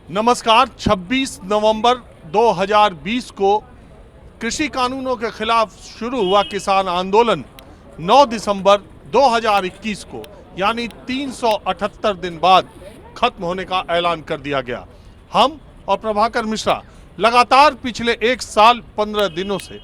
नमस्कार। 26 नवंबर 2020 को कृषि कानूनों के खिलाफ शुरू हुआ किसान आंदोलन 9 दिसंबर 2021 को यानी 378 दिन बाद खत्म होने का ऐलान कर दिया गया। हम और प्रभाकर मिश्रा लगातार पिछले 1 साल 15 दिनों से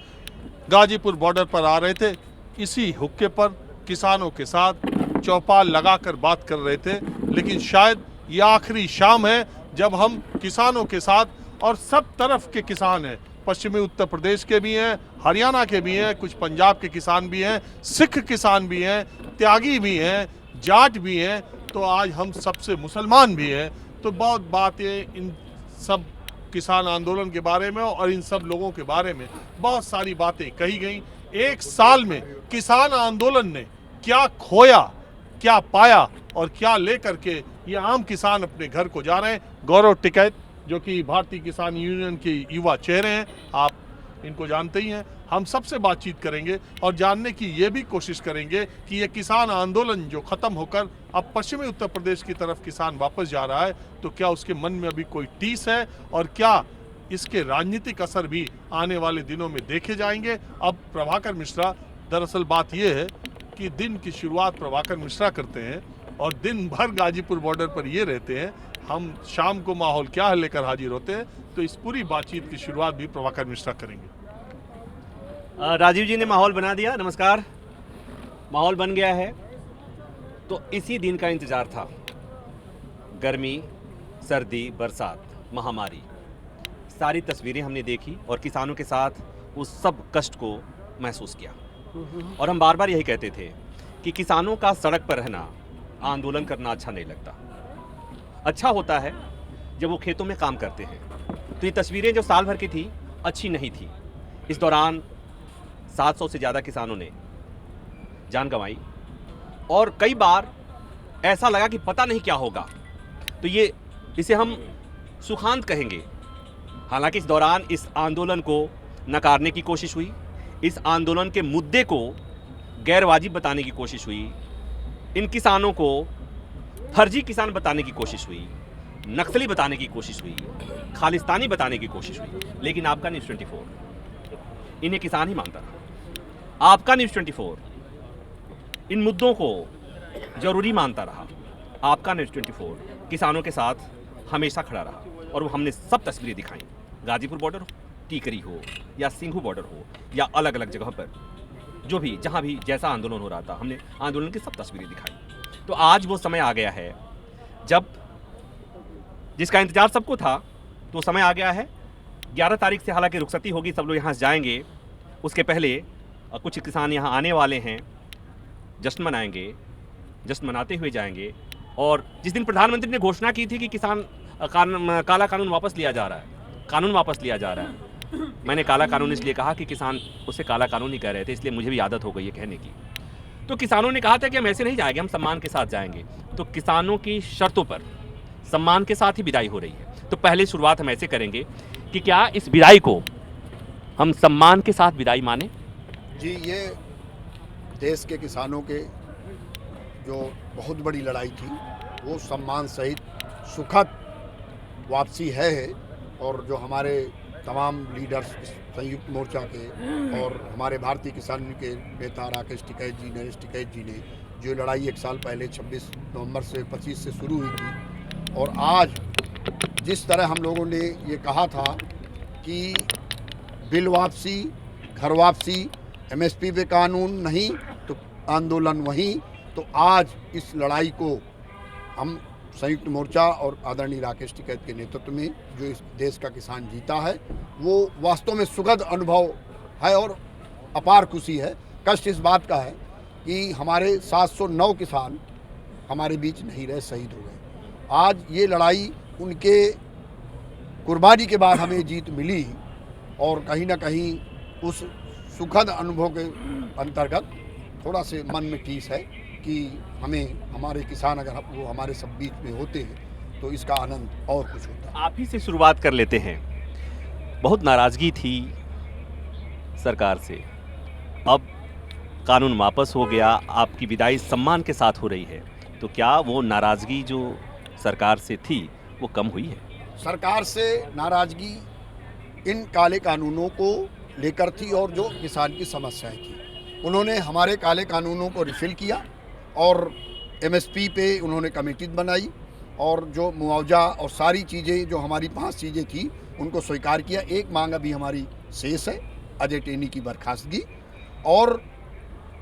गाजीपुर बॉर्डर पर आ रहे थे। इसी हुक्के पर किसानों के साथ चौपाल लगाकर बात कर रहे थे, लेकिन शायद ये आखिरी शाम है जब हम किसानों के साथ, और सब तरफ के किसान हैं, पश्चिमी उत्तर प्रदेश के भी हैं, हरियाणा के भी हैं, कुछ पंजाब के किसान भी हैं, सिख किसान भी हैं, त्यागी भी हैं, जाट भी हैं, तो आज हम सबसे मुसलमान भी हैं। तो बहुत बातें इन सब किसान आंदोलन के बारे में और इन सब लोगों के बारे में बहुत सारी बातें कही गई। 1 साल में किसान आंदोलन ने क्या खोया, क्या पाया और क्या लेकर के ये आम किसान अपने घर को जा रहे हैं। गौरव टिकैत जो कि भारतीय किसान यूनियन के युवा चेहरे हैं, आप इनको जानते ही हैं। हम सबसे बातचीत करेंगे और जानने की ये भी कोशिश करेंगे कि ये किसान आंदोलन जो ख़त्म होकर अब पश्चिमी उत्तर प्रदेश की तरफ किसान वापस जा रहा है, तो क्या उसके मन में अभी कोई टीस है और क्या इसके राजनीतिक असर भी आने वाले दिनों में देखे जाएंगे। अब प्रभाकर मिश्रा, दरअसल बात यह है कि दिन की शुरुआत प्रभाकर मिश्रा करते हैं और दिन भर गाजीपुर बॉर्डर पर ये रहते हैं। हम शाम को माहौल क्या लेकर हाजिर होते हैं, तो इस पूरी बातचीत की शुरुआत भी प्रभाकर मिश्रा करेंगे। राजीव जी ने माहौल बना दिया। नमस्कार। माहौल बन गया है, तो इसी दिन का इंतज़ार था। गर्मी, सर्दी, बरसात, महामारी, सारी तस्वीरें हमने देखी और किसानों के साथ उस सब कष्ट को महसूस किया। और हम बार बार यही कहते थे कि किसानों का सड़क पर रहना, आंदोलन करना अच्छा नहीं लगता। अच्छा होता है जब वो खेतों में काम करते हैं। तो ये तस्वीरें जो साल भर की थी, अच्छी नहीं थी। इस दौरान 700 से ज़्यादा किसानों ने जान गंवाई और कई बार ऐसा लगा कि पता नहीं क्या होगा। तो इसे हम सुखांत कहेंगे। हालांकि इस दौरान इस आंदोलन को नकारने की कोशिश हुई, इस आंदोलन के मुद्दे को गैरवाजिब बताने की कोशिश हुई, इन किसानों को फर्जी किसान बताने की कोशिश हुई, नक्सली बताने की कोशिश हुई, खालिस्तानी बताने की कोशिश हुई। लेकिन आपका न्यूज़ 24 इन्हें किसान ही मानता रहा। आपका न्यूज़ 24 इन मुद्दों को जरूरी मानता रहा। आपका न्यूज़ 24 किसानों के साथ हमेशा खड़ा रहा और वो हमने सब तस्वीरें दिखाई। गाजीपुर बॉर्डर हो, टीकरी हो या सिंघू बॉर्डर हो या अलग अलग जगह पर जो भी जहाँ भी जैसा आंदोलन हो रहा था, हमने आंदोलन की सब तस्वीरें दिखाई। तो आज वो समय आ गया है जब जिसका इंतजार सबको था, तो समय आ गया है। 11 तारीख से हालांकि रुखसती होगी, सब लोग यहाँ से जाएंगे। उसके पहले कुछ किसान यहाँ आने वाले हैं, जश्न मनाएंगे, जश्न मनाते हुए जाएंगे। और जिस दिन प्रधानमंत्री ने घोषणा की थी कि काला कानून वापस लिया जा रहा है, कानून वापस लिया जा रहा है, मैंने काला कानून इसलिए कहा कि किसान उसे काला कानून ही कह रहे थे, इसलिए मुझे भी आदत हो गई है कहने की। तो किसानों ने कहा था कि हम ऐसे नहीं जाएंगे, हम सम्मान के साथ जाएंगे। तो किसानों की शर्तों पर सम्मान के साथ ही विदाई हो रही है। तो पहले शुरुआत हम ऐसे करेंगे कि क्या इस विदाई को हम सम्मान के साथ विदाई माने? जी, ये देश के किसानों के जो बहुत बड़ी लड़ाई थी, वो सम्मान सहित सुखद वापसी है। और जो हमारे तमाम लीडर्स संयुक्त मोर्चा के और हमारे भारतीय किसान के नेता राकेश टिकैत जी, नरेश टिकैत जी ने जो लड़ाई 1 साल पहले 26 नवंबर से 25 से शुरू हुई थी, और आज जिस तरह हम लोगों ने ये कहा था कि बिल वापसी, घर वापसी, MSP पे कानून नहीं तो आंदोलन वहीं, तो आज इस लड़ाई को हम संयुक्त मोर्चा और आदरणीय राकेश टिकैत के नेतृत्व में जो इस देश का किसान जीता है, वो वास्तव में सुखद अनुभव है और अपार खुशी है। कष्ट इस बात का है कि हमारे 709 किसान हमारे बीच नहीं रहे, शहीद हो गए। आज ये लड़ाई उनके कुर्बानी के बाद हमें जीत मिली और कहीं ना कहीं उस सुखद अनुभव के अंतर्गत थोड़ा से मन में टीस है कि हमारे किसान अगर वो हमारे सब बीच में होते हैं तो इसका आनंद और कुछ होता है। आप ही से शुरुआत कर लेते हैं। बहुत नाराज़गी थी सरकार से, अब कानून वापस हो गया, आपकी विदाई सम्मान के साथ हो रही है, तो क्या वो नाराज़गी जो सरकार से थी वो कम हुई है? सरकार से नाराज़गी इन काले कानूनों को लेकर थी और जो किसान की समस्याएं थी। उन्होंने हमारे काले कानूनों को रिफिल किया और एमएसपी पे उन्होंने कमेटी बनाई और जो मुआवजा और सारी चीज़ें जो हमारी 5 चीज़ें थी उनको स्वीकार किया। एक मांग अभी हमारी शेष है, अजय टेनी की बर्खास्तगी, और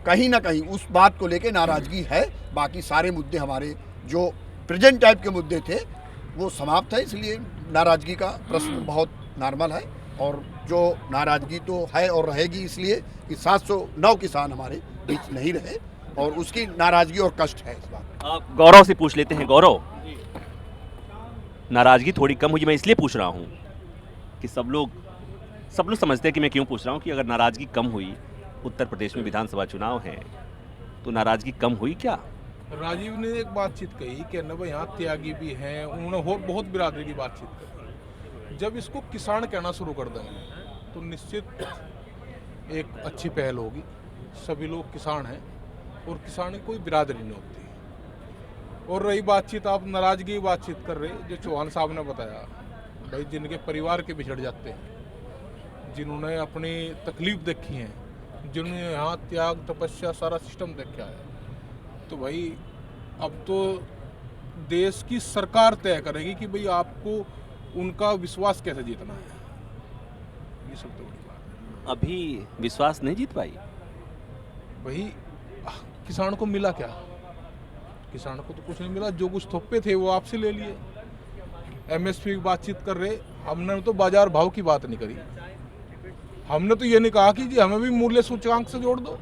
कहीं ना कहीं उस बात को लेके नाराज़गी है। बाकी सारे मुद्दे हमारे जो प्रेजेंट टाइप के मुद्दे थे वो समाप्त है, इसलिए नाराज़गी का प्रश्न बहुत नॉर्मल है। और जो नाराज़गी तो है और रहेगी, इसलिए कि 709 किसान हमारे बीच नहीं रहे और उसकी नाराज़गी और कष्ट है इस बात। गौरव से पूछ लेते हैं। गौरव, नाराज़गी थोड़ी कम हुई, मैं इसलिए पूछ रहा हूँ कि सब लोग समझते हैं कि मैं क्यों पूछ रहा हूँ कि अगर नाराज़गी कम हुई, उत्तर प्रदेश में विधानसभा चुनाव हैं, तो नाराज़गी कम हुई क्या? राजीव ने एक बातचीत कही कि न भाई यहाँ त्यागी भी हैं, उन्होंने बहुत बिरादरी की बातचीत करी। जब इसको किसान कहना शुरू कर देंगे तो निश्चित एक अच्छी पहल होगी। सभी लोग किसान हैं और किसान की कोई बिरादरी नहीं होती। और रही बातचीत, आप नाराज़गी की बातचीत कर रहे, जो चौहान साहब ने बताया, भाई जिनके परिवार के बिछड़ जाते हैं, जिन्होंने अपनी तकलीफ देखी है, जिन्होंने यहाँ त्याग तपस्या सारा सिस्टम देखा है, तो भाई अब तो देश की सरकार तय करेगी कि भाई आपको उनका विश्वास कैसे जीतना है। ये सबसे बड़ी बात है। अभी विश्वास नहीं जीत पाई। भाई किसान को मिला क्या? किसान को तो कुछ नहीं मिला। जो कुछ थोपे थे वो आपसे ले लिए। एमएसपी की बातचीत कर रहे, हमने तो बाजार भाव की बात नहीं करी। हमने तो ये नहीं कहा कि जी हमें भी मूल्य सूचकांक से जोड़ दो।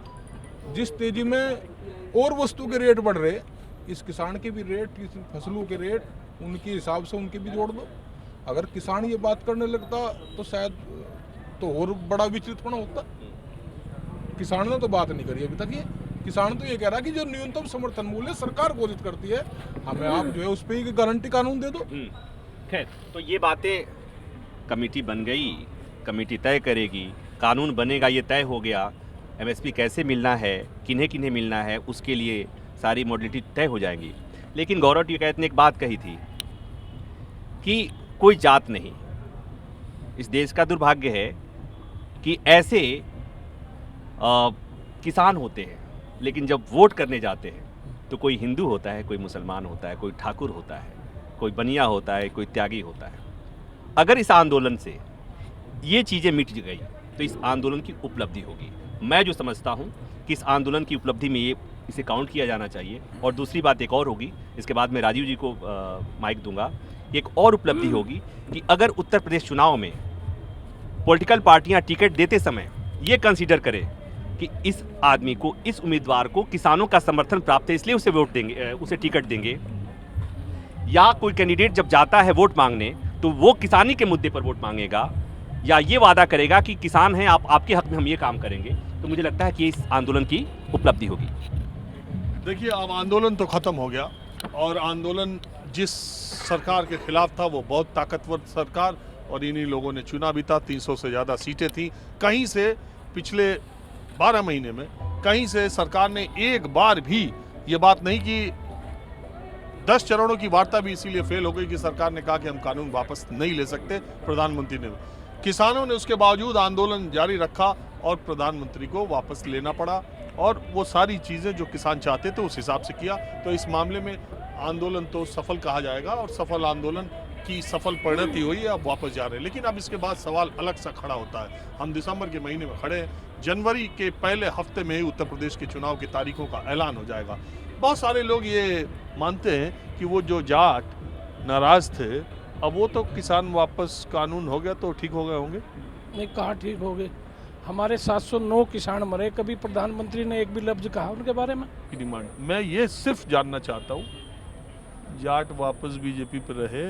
जिस तेजी में और वस्तु के रेट बढ़ रहे, इस किसान के भी रेट, इस फसलों के रेट, उनके हिसाब से उनके भी जोड़ दो। अगर किसान ये बात करने लगता तो शायद तो और बड़ा विचलितपना होता। किसान ने तो बात नहीं करी अभी तक। ये किसान तो ये कह रहा है कि जो न्यूनतम समर्थन मूल्य सरकार घोषित करती है, हमें आप जो है उस पर ही गारंटी कानून दे दो। खैर, तो ये बातें, कमेटी बन गई, कमेटी तय करेगी, कानून बनेगा, ये तय हो गया। एमएसपी कैसे मिलना है, किन्हें किन्हें मिलना है, उसके लिए सारी मॉडलिटी तय हो जाएंगी। लेकिन गौरव टिकैत ने एक बात कही थी कि कोई जात नहीं। इस देश का दुर्भाग्य है कि ऐसे किसान होते हैं, लेकिन जब वोट करने जाते हैं तो कोई हिंदू होता है, कोई मुसलमान होता है, कोई ठाकुर होता है, कोई बनिया होता है, कोई त्यागी होता है। अगर इस आंदोलन से ये चीज़ें मिट गई तो इस आंदोलन की उपलब्धि होगी। मैं जो समझता हूँ कि इस आंदोलन की उपलब्धि में इसे काउंट किया जाना चाहिए। और दूसरी बात एक और होगी, इसके बाद मैं राजीव जी को माइक दूंगा। एक और उपलब्धि होगी कि अगर उत्तर प्रदेश चुनाव में पॉलिटिकल पार्टियां टिकट देते समय ये कंसीडर करें कि इस आदमी को, इस उम्मीदवार को किसानों का समर्थन प्राप्त है, इसलिए उसे वोट देंगे, उसे टिकट देंगे, या कोई कैंडिडेट जब जाता है वोट मांगने तो वो किसानी के मुद्दे पर वोट मांगेगा, या ये वादा करेगा कि किसान हैं, आपके हक में हम ये काम करेंगे, तो मुझे लगता है कि इस आंदोलन की उपलब्धि होगी। देखिए, अब आंदोलन तो ख़त्म हो गया और आंदोलन जिस सरकार के खिलाफ था वो बहुत ताकतवर सरकार, और इन्हीं लोगों ने चुना भी था। 300 से ज़्यादा सीटें थी। कहीं से पिछले 12 महीने में कहीं से सरकार ने एक बार भी ये बात नहीं की। 10 चरणों की वार्ता भी इसीलिए फेल हो गई कि सरकार ने कहा कि हम कानून वापस नहीं ले सकते। प्रधानमंत्री ने, किसानों ने उसके बावजूद आंदोलन जारी रखा और प्रधानमंत्री को वापस लेना पड़ा, और वो सारी चीज़ें जो किसान चाहते थे उस हिसाब से किया। तो इस मामले में आंदोलन तो सफल कहा जाएगा और सफल आंदोलन की सफल परिणति हुई है। अब वापस जा रहे हैं, लेकिन अब इसके बाद सवाल अलग सा खड़ा होता है। हम दिसंबर के महीने में खड़े हैं। जनवरी के पहले हफ्ते में ही उत्तर प्रदेश के चुनाव की तारीखों का ऐलान हो जाएगा। बहुत सारे लोग ये मानते हैं कि वो जो जाट नाराज थे, अब वो तो किसान वापस कानून हो गया तो ठीक हो गए होंगे। नहीं, कहाँ ठीक हो गए। हमारे 709 किसान मरे, कभी प्रधानमंत्री ने एक भी लफ्ज कहा उनके बारे में? डिमांड मैं ये सिर्फ जानना चाहता हूँ, जाट वापस बीजेपी पर रहे?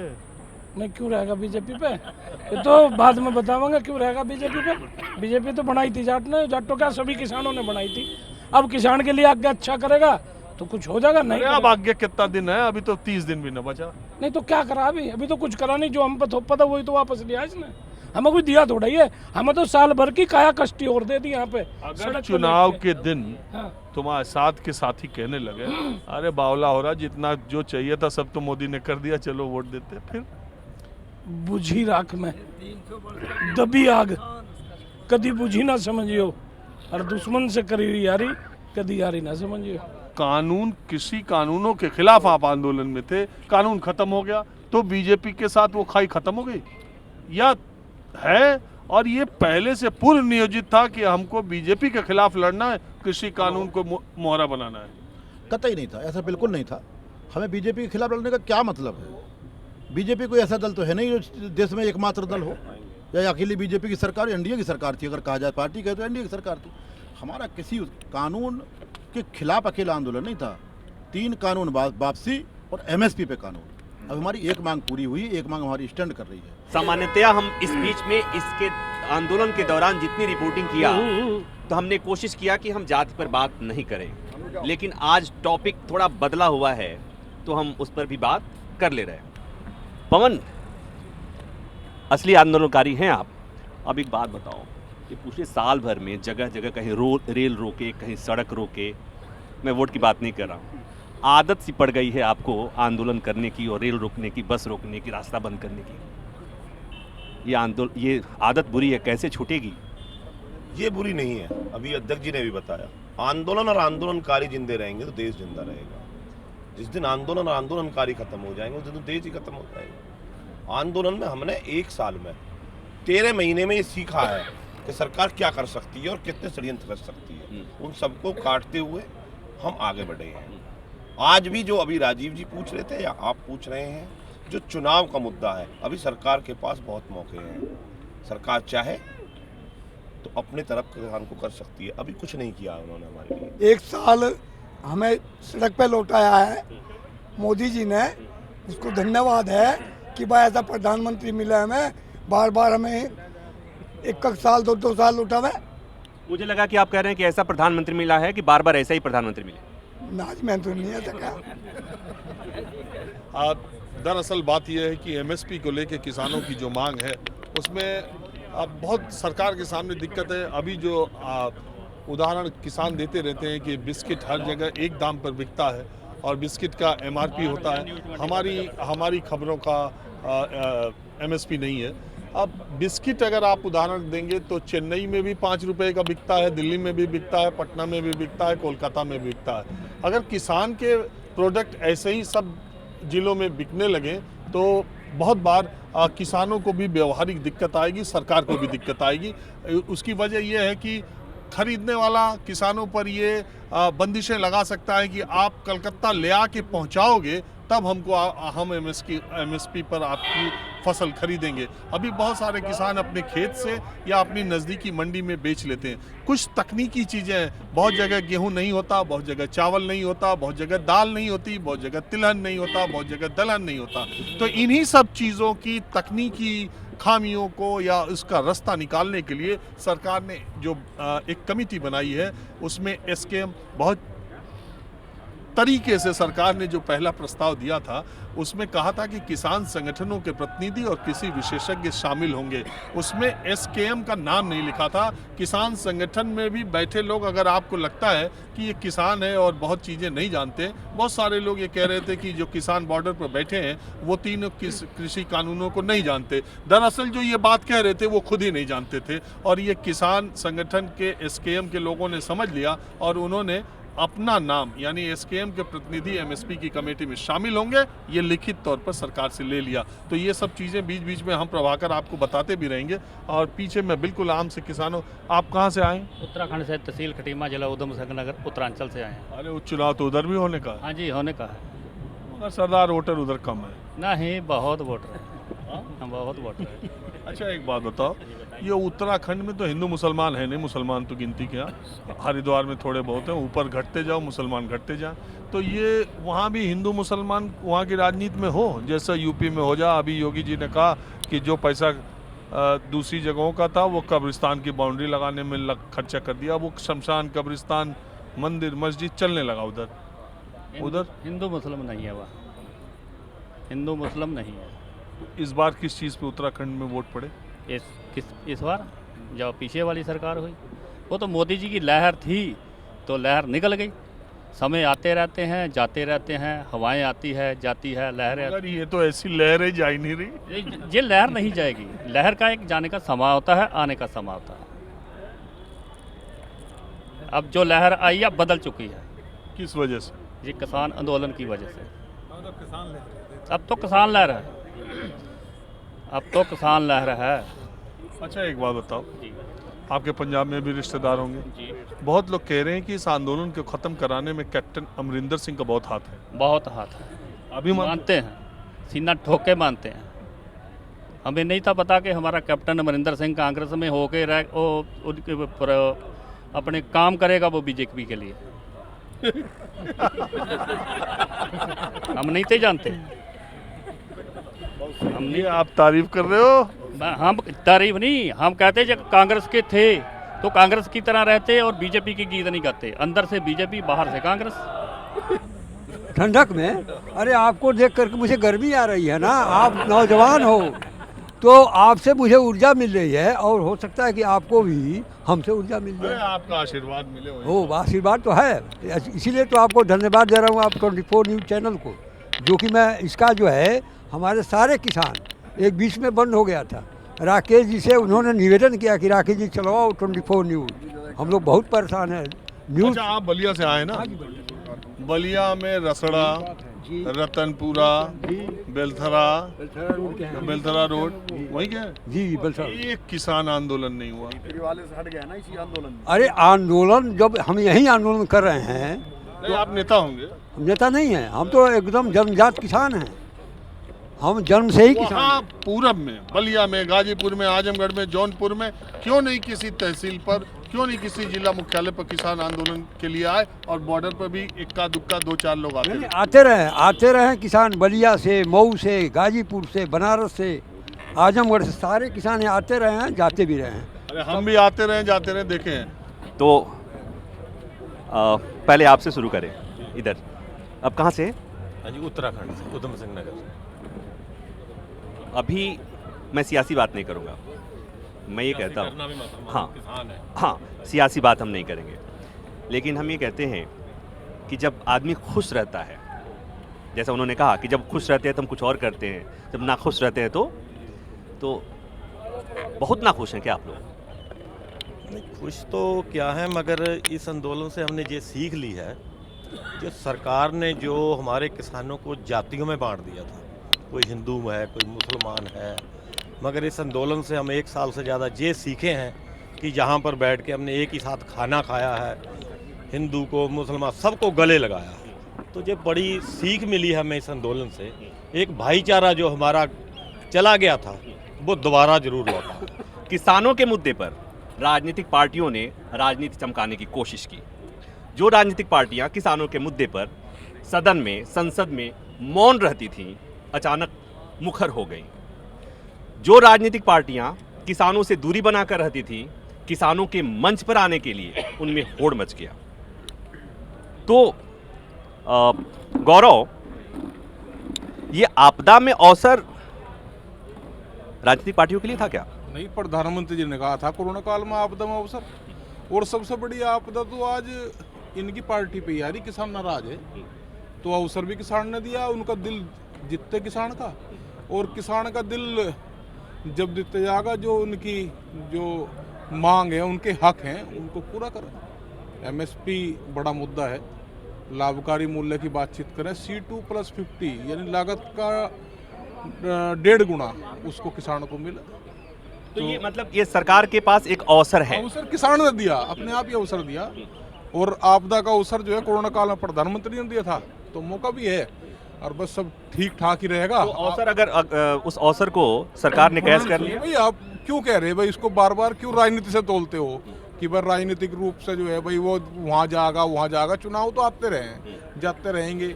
नहीं, क्यों रहेगा बीजेपी पे? ये तो बाद में बताऊंगा क्यों रहेगा बीजेपी पे। बीजेपी तो बनाई थी जाट ने, जाटों क्या सभी किसानों ने बनाई थी। अब किसान के लिए आगे अच्छा करेगा तो कुछ हो जाएगा। नहीं, अब आगे कितना दिन है? अभी तो 30 दिन भी न बचा। नहीं तो क्या करा अभी तो कुछ करा नहीं। जो हम पे थोपा था वही तो वापस लिया इसने। हमें कोई दिया थोड़ा ही है, हमें तो साल भर की काया कष्टी और दे दी यहाँ पे। अगर चुनाव के दिन हाँ। तुम्हारे साथ के साथी कहने लगे अरे बावला हो रहा, जितना जो चाहिए था सब तो मोदी ने कर दिया, चलो वोट देते, फिर बुझी राख में दबी आग कदी बुझी ना समझियो, और दुश्मन से करी हुई यारी कदी यारी ना समझियो। कानून, कृषि कानूनों के खिलाफ आप आंदोलन में थे, कानून खत्म हो गया तो बीजेपी के साथ वो खाई खत्म हो गई या है, और ये पहले से पूर्व नियोजित था कि हमको बीजेपी के खिलाफ लड़ना है, कृषि कानून को मोहरा बनाना है? कतई नहीं था, ऐसा बिल्कुल नहीं था। हमें बीजेपी के खिलाफ लड़ने का क्या मतलब है? बीजेपी कोई ऐसा दल तो है नहीं जो देश में एकमात्र दल हो, या अकेली बीजेपी की सरकार, एनडीए की सरकार थी। अगर कहा जाए पार्टी कहे तो एनडीए की सरकार थी। हमारा किसी कानून के खिलाफ अकेला आंदोलन नहीं था। 3 कानून वापसी और एमएसपी पे कानून। अब हमारी एक मांग पूरी हुई, एक मांग हमारी स्टैंड कर रही है। सामान्यतया हम इस बीच में इसके आंदोलन के दौरान जितनी रिपोर्टिंग किया तो हमने कोशिश किया कि हम जाति पर बात नहीं करें, लेकिन आज टॉपिक थोड़ा बदला हुआ है तो हम उस पर भी बात कर ले रहे हैं। पवन, असली आंदोलनकारी हैं आप। अब एक बात बताओ कि पिछले साल भर में जगह जगह कहीं रेल रोके, कहीं सड़क रोके, मैं वोट की बात नहीं कर रहा हूँ, आदत सी पड़ गई है आपको आंदोलन करने की और रेल रोकने की, बस रोकने की, रास्ता बंद करने की। ये आदत बुरी है, कैसे छूटेगी? ये बुरी नहीं है। अभी अध्यक्ष जी ने भी बताया, आंदोलन और आंदोलनकारी जिंदे रहेंगे तो देश जिंदा रहेगा। जिस दिन आंदोलन और आंदोलनकारी खत्म हो जाएंगे उस दिन तो देश ही खत्म हो जाएगा। आंदोलन में हमने 1 साल में 13 महीने में ये सीखा है कि सरकार क्या कर सकती है और कितने षड्यंत्र कर सकती है। उन सबको काटते हुए हम आगे बढ़े हैं। आज भी जो अभी राजीव जी पूछ रहे थे या आप पूछ रहे हैं, जो चुनाव का मुद्दा है, अभी सरकार के पास बहुत मौके हैं। सरकार चाहे तो अपने तरफ किसान को कर सकती है। अभी कुछ नहीं किया उन्होंने हमारे लिए। 1 साल हमें सड़क पे लौटाया है मोदी जी ने, उसको धन्यवाद है कि भाई ऐसा प्रधानमंत्री मिला हमें। बार बार हमें 1 साल 2 साल लौटावे। मुझे लगा कि आप कह रहे हैं कि ऐसा प्रधानमंत्री मिला है कि बार बार ऐसा ही प्रधानमंत्री मिले। नाज में तो नहीं ऐसा कहा। दरअसल बात यह है कि एमएसपी को लेके किसानों की जो मांग है उसमें अब बहुत सरकार के सामने दिक्कत है। अभी जो उदाहरण किसान देते रहते हैं कि बिस्किट हर जगह एक दाम पर बिकता है और बिस्किट का एमआरपी होता है, हमारी खबरों का एमएसपी नहीं है। अब बिस्किट अगर आप उदाहरण देंगे तो चेन्नई में भी 5 रुपए का बिकता है, दिल्ली में भी बिकता है, पटना में भी बिकता है, कोलकाता में भी बिकता है। अगर किसान के प्रोडक्ट ऐसे ही सब जिलों में बिकने लगे तो बहुत बार किसानों को भी व्यवहारिक दिक्कत आएगी, सरकार को भी दिक्कत आएगी। उसकी वजह यह है कि खरीदने वाला किसानों पर ये बंदिशें लगा सकता है कि आप कलकत्ता ले आके पहुंचाओगे तब हम एमएसपी पर आपकी फसल खरीदेंगे। अभी बहुत सारे किसान अपने खेत से या अपनी नज़दीकी मंडी में बेच लेते हैं। कुछ तकनीकी चीज़ें हैं, बहुत जगह गेहूं नहीं होता, बहुत जगह चावल नहीं होता, बहुत जगह दाल नहीं होती, बहुत जगह तिलहन नहीं होता, बहुत जगह दलहन नहीं होता। तो इन्हीं सब चीज़ों की तकनीकी खामियों को या उसका रास्ता निकालने के लिए सरकार ने जो एक कमेटी बनाई है उसमें एसकेएम बहुत तरीके से सरकार ने जो पहला प्रस्ताव दिया था उसमें कहा था कि किसान संगठनों के प्रतिनिधि और कृषि विशेषज्ञ शामिल होंगे। उसमें एसकेएम का नाम नहीं लिखा था। किसान संगठन में भी बैठे लोग, अगर आपको लगता है कि ये किसान है और बहुत चीज़ें नहीं जानते, बहुत सारे लोग ये कह रहे थे कि जो किसान बॉर्डर पर बैठे हैं वो 3 कृषि कानूनों को नहीं जानते। दरअसल जो ये बात कह रहे थे वो खुद ही नहीं जानते थे और ये किसान संगठन के एसकेएम के लोगों ने समझ लिया और उन्होंने अपना नाम यानी एसकेएम के प्रतिनिधि एमएसपी की कमेटी में शामिल होंगे, ये लिखित तौर पर सरकार से ले लिया। तो ये सब चीज़ें बीच बीच में हम प्रभाकर आपको बताते भी रहेंगे। और पीछे मैं बिल्कुल आम से किसानों, आप कहाँ से आए? उत्तराखंड से, तहसील खटीमा, जिला उधम सिंह नगर, उत्तरांचल से आए हैं। अरे चुनाव तो उधर भी होने का है? हाँ जी, होने का है। मगर सरदार वोटर उधर कम है। नहीं, बहुत वोटर है, बहुत वोटर है। अच्छा एक बात बताओ, ये उत्तराखंड में तो हिंदू मुसलमान है नहीं, मुसलमान तो गिनती के यहाँ हरिद्वार में थोड़े बहुत हैं, ऊपर घटते जाओ मुसलमान घटते जाए। तो ये वहाँ भी हिंदू मुसलमान वहाँ की राजनीति में हो जैसा यूपी में हो जा। अभी योगी जी ने कहा कि जो पैसा दूसरी जगहों का था वो कब्रिस्तान की बाउंड्री लगाने में खर्चा कर दिया, वो शमशान, कब्रिस्तान, मंदिर, मस्जिद चलने लगा उधर। हिंदू मुस्लिम नहीं है वहाँ, हिंदू मुस्लिम नहीं है। इस बार किस चीज़ पे उत्तराखंड में वोट पड़े? इस बार जब पीछे वाली सरकार हुई, वो तो मोदी जी की लहर थी तो लहर निकल गई। समय आते रहते हैं, जाते रहते हैं, हवाएं आती है, जाती है, लहरें अगर ये तो ऐसी लहरें जा ही नहीं रही। ये लहर नहीं जाएगी। लहर का एक जाने का समय होता है, आने का समय होता है। अब जो लहर आई है बदल चुकी है। किस वजह से? ये किसान आंदोलन की वजह से। अब तो किसान लहर है। अब तो किसान लहर है। अच्छा एक बात बताओ, आपके पंजाब में भी रिश्तेदार होंगे, जी, बहुत लोग कह रहे हैं कि इस आंदोलन को ख़त्म कराने में कैप्टन अमरिंदर सिंह का बहुत हाथ है। बहुत हाथ है। अभी मानते हैं, सीना ठोक के मानते हैं। हमें नहीं था पता कि हमारा कैप्टन अमरिंदर सिंह कांग्रेस में होके अपने काम करेगा वो बीजेपी के लिए। हम नहीं थे जानते। हम नहीं, ये आप तारीफ कर रहे हो? हम तारीफ नहीं, हम कहते जब कांग्रेस के थे तो कांग्रेस की तरह रहते और बीजेपी की गीत नहीं गाते। अंदर से बीजेपी, बाहर से कांग्रेस। ठंडक में, अरे आपको देख करके मुझे गर्मी आ रही है ना। आप नौजवान हो तो आपसे मुझे ऊर्जा मिल रही है, और हो सकता है कि आपको भी हमसे ऊर्जा मिल अरे जाए। आपका आशीर्वाद मिले वही। ओ, आशीर्वाद तो है, इसीलिए तो आपको धन्यवाद दे रहा हूँ, आप 24 न्यूज़ चैनल को, जो कि मैं इसका जो है हमारे सारे किसान, एक बीच में बंद हो गया था, राकेश जी से उन्होंने निवेदन किया कि राकेश जी चलवाओ 24 न्यूज़, हम लोग बहुत परेशान हैं न्यूज़। अच्छा आप बलिया से आए ना? बलिया में रसड़ा, रतनपुरा, बेलथरा रोड वही क्या है? जी बलसा। एक किसान आंदोलन नहीं हुआ। अरे आंदोलन, जब हम यही आंदोलन कर रहे हैं, नहीं, आप नेता होंगे। हम नेता नहीं हैं, हम तो एकदम जन्मजात किसान हैं, हम जन्म से ही किसान वहाँ हैं। पूरब में, बलिया में, गाजीपुर में, आजमगढ़ में, जौनपुर में क्यों नहीं किसी तहसील पर, क्यों नहीं किसी जिला मुख्यालय पर किसान आंदोलन के लिए आए? और बॉर्डर पर भी इक्का दुक्का 2-4 लोग आते हैं। आते रहे किसान, बलिया से, मऊ से, गाजीपुर से, बनारस से, आजमगढ़ से, सारे किसान यहाँ आते रहे हैं, जाते भी रहे हैं। अरे हम भी आते रहे, जाते रहे, देखे हैं। तो पहले आपसे शुरू करें इधर। अब कहाँ से? हाँ जी, उत्तराखंड से, उधम सिंह नगर। अभी मैं सियासी बात नहीं करूँगा, मैं ये कहता हूँ, हाँ हाँ, सियासी बात हम नहीं करेंगे, लेकिन हम ये कहते हैं कि जब आदमी खुश रहता है, जैसा उन्होंने कहा कि जब खुश रहते हैं तो हम कुछ और करते हैं, जब ना खुश रहते हैं तो बहुत ना खुश हैं क्या आप लोग? नहीं, खुश तो क्या है, मगर इस आंदोलन से हमने ये सीख ली है, जो सरकार ने जो हमारे किसानों को जातियों में बांट दिया था, कोई हिंदू है, कोई मुसलमान है, मगर इस आंदोलन से हम 1 साल से ज़्यादा ये सीखे हैं कि यहाँ पर बैठ के हमने एक ही साथ खाना खाया है, हिंदू को, मुसलमान सबको गले लगाया है। तो ये बड़ी सीख मिली है हमें इस आंदोलन से। एक भाईचारा जो हमारा चला गया था वो दोबारा जरूर लौटा। किसानों के मुद्दे पर राजनीतिक पार्टियों ने राजनीति चमकाने की कोशिश की। जो राजनीतिक पार्टियां किसानों के मुद्दे पर सदन में, संसद में मौन रहती थीं, अचानक मुखर हो गई। जो राजनीतिक पार्टियां किसानों से दूरी बनाकर रहती थी, किसानों के मंच पर आने के लिए उनमें होड़ मच गया। तो गौरव, ये आपदा में अवसर राजनीतिक पार्टियों के लिए था क्या? नहीं, प्रधानमंत्री जी ने कहा था कोरोना काल में आपदा में अवसर, और सबसे बड़ी आपदा तो आज इनकी पार्टी पे यारी, किसान नाराज है, तो अवसर भी किसान ने दिया, उनका दिल जीतते किसान का, और किसान का दिल जब जीतते जाएगा, जो उनकी जो मांग है, उनके हक हैं, उनको पूरा करें। एमएसपी बड़ा मुद्दा है, लाभकारी मूल्य की बातचीत करें, C2+50 यानी लागत का 1.5 गुना उसको किसानों को मिले। तो ये मतलब ये सरकार के पास एक अवसर है। अवसर किसान ने दिया, अपने आप ही अवसर दिया, और आपदा का अवसर जो है कोरोना काल में प्रधानमंत्री ने दिया था, तो मौका भी है, और बस सब ठीक ठाक ही रहेगा। तो अवसर, अगर उस अवसर को सरकार ने कैच कर लिया, भाई आप क्यों कह रहे हैं भाई, इसको बार बार क्यों राजनीति से तोलते हो कि भाई राजनीतिक रूप से जो है भाई वो वहाँ जाएगा, चुनाव तो आते रहे, जाते रहेंगे,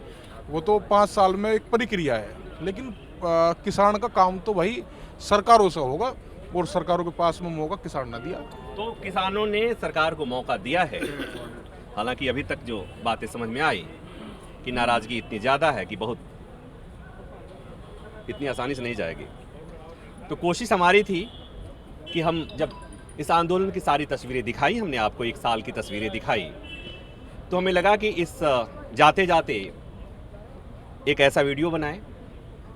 वो तो 5 साल में एक प्रक्रिया है, लेकिन किसान का काम तो भाई सरकारों से होगा, और सरकारों के पास में मौका किसान ने दिया। तो किसानों ने सरकार को मौका दिया है, हालांकि अभी तक जो बातें समझ में आई कि नाराजगी इतनी ज़्यादा है कि बहुत इतनी आसानी से नहीं जाएगी। तो कोशिश हमारी थी कि हम जब इस आंदोलन की सारी तस्वीरें दिखाई, हमने आपको 1 साल की तस्वीरें दिखाई, तो हमें लगा कि इस जाते जाते एक ऐसा वीडियो बनाएं,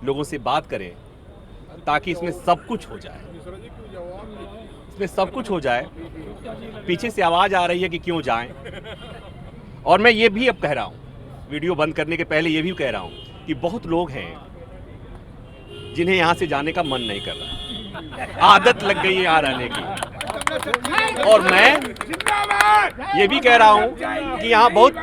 लोगों से बात करें, ताकि इसमें सब कुछ हो जाए। इसमें सब कुछ हो जाए। पीछे से आवाज़ आ रही है कि क्यों जाएं। और मैं ये भी अब कह रहा हूँ, वीडियो बंद करने के पहले ये भी कह रहा हूँ कि बहुत लोग हैं जिन्हें यहाँ से जाने का मन नहीं कर रहा, आदत लग गई है यहाँ रहने की। और मैं ये भी कह रहा हूँ कि यहाँ बहुत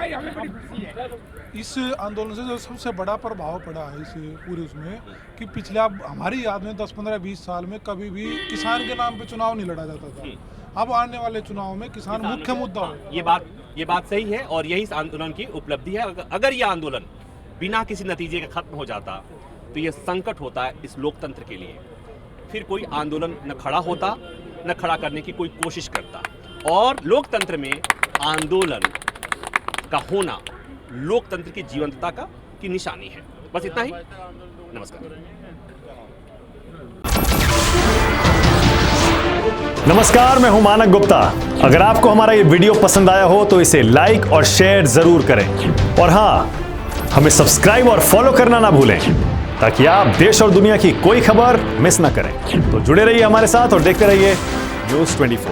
इस आंदोलन से जो सबसे बड़ा प्रभाव पड़ा है इस पूरे उसमें कि पिछले आप हमारी याद में 10, 15, 20 साल में कभी भी किसान के नाम पे चुनाव नहीं लड़ा जाता था। अब आने वाले चुनाव में किसान मुख्य मुद्दा हो। ये बात सही है और यही इस आंदोलन की उपलब्धि है। अगर ये आंदोलन बिना किसी नतीजे के खत्म हो जाता तो ये संकट होता है इस लोकतंत्र के लिए। फिर कोई आंदोलन न खड़ा होता, न खड़ा करने की कोई कोशिश करता। और लोकतंत्र में आंदोलन का होना लोकतंत्र की जीवंतता की निशानी है। बस इतना ही। नमस्कार। नमस्कार, मैं हूं मानक गुप्ता। अगर आपको हमारा ये वीडियो पसंद आया हो तो इसे लाइक और शेयर जरूर करें। और हाँ, हमें सब्सक्राइब और फॉलो करना ना भूलें, ताकि आप देश और दुनिया की कोई खबर मिस ना करें। तो जुड़े रहिए हमारे साथ और देखते रहिए न्यूज़ 24।